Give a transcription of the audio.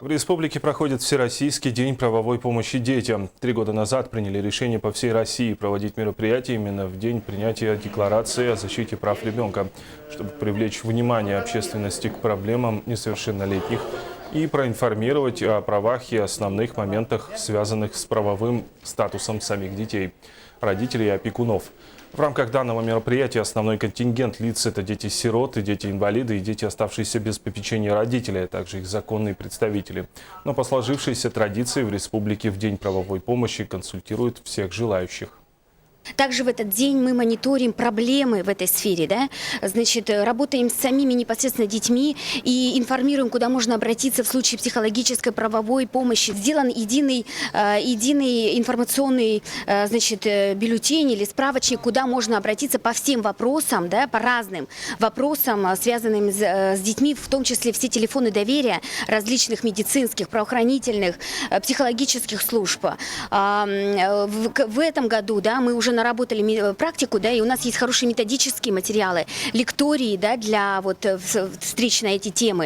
В республике проходит Всероссийский день правовой помощи детям. 3 года назад приняли решение по всей России проводить мероприятие именно в день принятия декларации о защите прав ребенка, чтобы привлечь внимание общественности к проблемам несовершеннолетних и проинформировать о правах и основных моментах, связанных с правовым статусом самих детей, родителей и опекунов. В рамках данного мероприятия основной контингент лиц – это дети-сироты, дети-инвалиды и дети, оставшиеся без попечения родителей, а также их законные представители. Но по сложившейся традиции в республике в День правовой помощи консультируют всех желающих. Также в этот день мы мониторим проблемы в этой сфере, да? Значит, работаем с самими непосредственно детьми и информируем, куда можно обратиться в случае психологической правовой помощи. Сделан единый информационный, значит, бюллетень или справочник, куда можно обратиться по всем вопросам, да, по разным вопросам, связанным с детьми, в том числе все телефоны доверия различных медицинских, правоохранительных, психологических служб. В этом году, да, мы уже наработали практику, да, и у нас есть хорошие методические материалы, лектории, да, для вот встреч на эти темы.